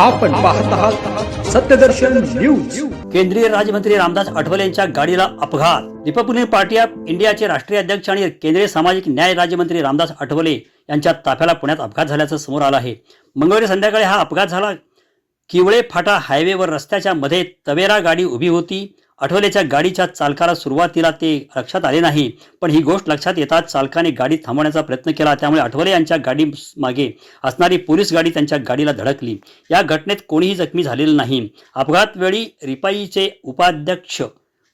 आपण पाहत आहात सत्यदर्शन न्यूज। केंद्रीय राज्यमंत्री रामदास आठवले यांच्या गाडीला अपघात। रिपब्लिकन पार्टी ऑफ इंडियाचे राष्ट्रीय अध्यक्ष आणि केंद्रीय सामाजिक न्याय राज्यमंत्री रामदास आठवले यांच्या ताफ्याला पुण्यात अपघात झाल्याचं समोर आलं आहे। मंगळवारी संध्याकाळी हा अपघात झाला। किवळे फाटा हायवेवर रस्त्याच्या मध्ये तवेरा गाडी उभी होती। आठवलेच्या गाडीच्या चालकाला सुरुवातीला ते लक्षात आले नाही, पण ही गोष्ट लक्षात येताच चालकाने गाडी थांबवण्याचा प्रयत्न केला। त्यामुळे आठवले यांच्या गाडी मागे असणारी पोलीस गाडी त्यांच्या गाडीला धडकली। या घटनेत कोणीही जखमी झालेलं नाही। अपघात वेळी रिपाईचे उपाध्यक्ष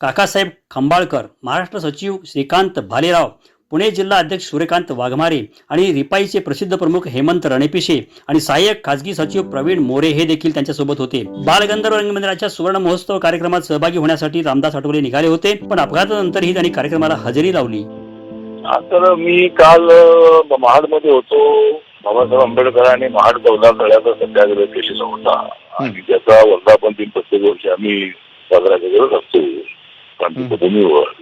काकासाहेब खंबाळकर, महाराष्ट्र सचिव श्रीकांत भालेराव, पुणे जिल्हा अध्यक्ष सूर्यकांत वाघमारे आणि रिपाईचे प्रसिद्ध प्रमुख हेमंत रणपिसे आणि सहाय्यक खासगी सचिव प्रवीण मोरे हे देखील त्यांच्यासोबत होते। बालगंधर्व रंगमंदिराच्या सुवर्ण महोत्सव कार्यक्रमात सहभागी होण्यासाठी रामदास आठवले निघाले होते, पण अपघातानंतरही त्यांनी कार्यक्रमाला हजेरी लावली। तर मी काल महाडमध्ये होतो। बाबासाहेब आंबेडकर आणि महाड कौला तळ्याचा सत्याग्रह केलेला होता आणि त्याचा वर्धापन दिन प्रत्येक वर्षी आम्ही साजरा करत असतो क्रांतीभूमीवर।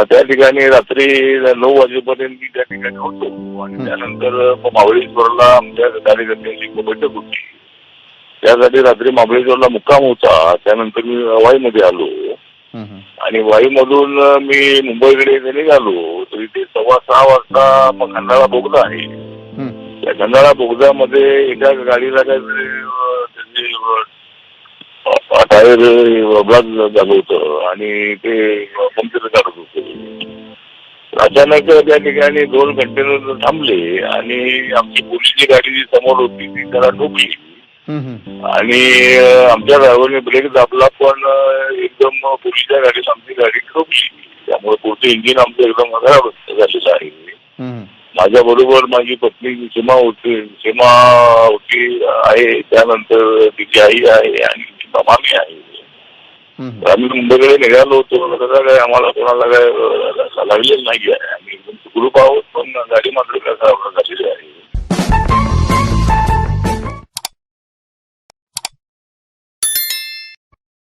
त्या ठिकाणी रात्री 9 वाजेपर्यंत मी त्या ठिकाणी होतो आणि त्यानंतर महाबळेश्वरला आमच्या कार्यकर्त्यांची बैठक होती। त्यासाठी रात्री महाबळेश्वरला मुक्काम होता। त्यानंतर मी वाईमध्ये आलो आणि वाईमधून मी मुंबईकडे निघालो। तर इथे 6:15 वाजता मग खंडाळा बोगदा आहे। त्या खंडाळा बोगद्यामध्ये एका गाडीला काय टायर ब्लॉक झालं होतं आणि ते पंक्चर काढत होते। अचानक त्या ठिकाणी 2 कंटेनर थांबले आणि आमची पोलीसची गाडी जी समोर होती ती त्याला ठोकली आणि आमच्या ड्रायव्हरने ब्रेक दाबला, पण एकदम पोलीसच्या गाडीत आमची गाडी ठोकली। त्यामुळे पुढचं इंजिन आमचं एकदम खराब झालेलं आहे। माझ्या बरोबर माझी पत्नी सीमा होती आहे, त्यानंतर तिची आई आहे आणि मामी आहे। आम्ही मुंबईकडे निघालो होतो। त्याचा काय आम्हाला कोणाला काय लागलेलं नाही आहे। आम्ही एकदम सुखरूप आहोत, पण गाडी मात्र काय खराब झालेली आहे।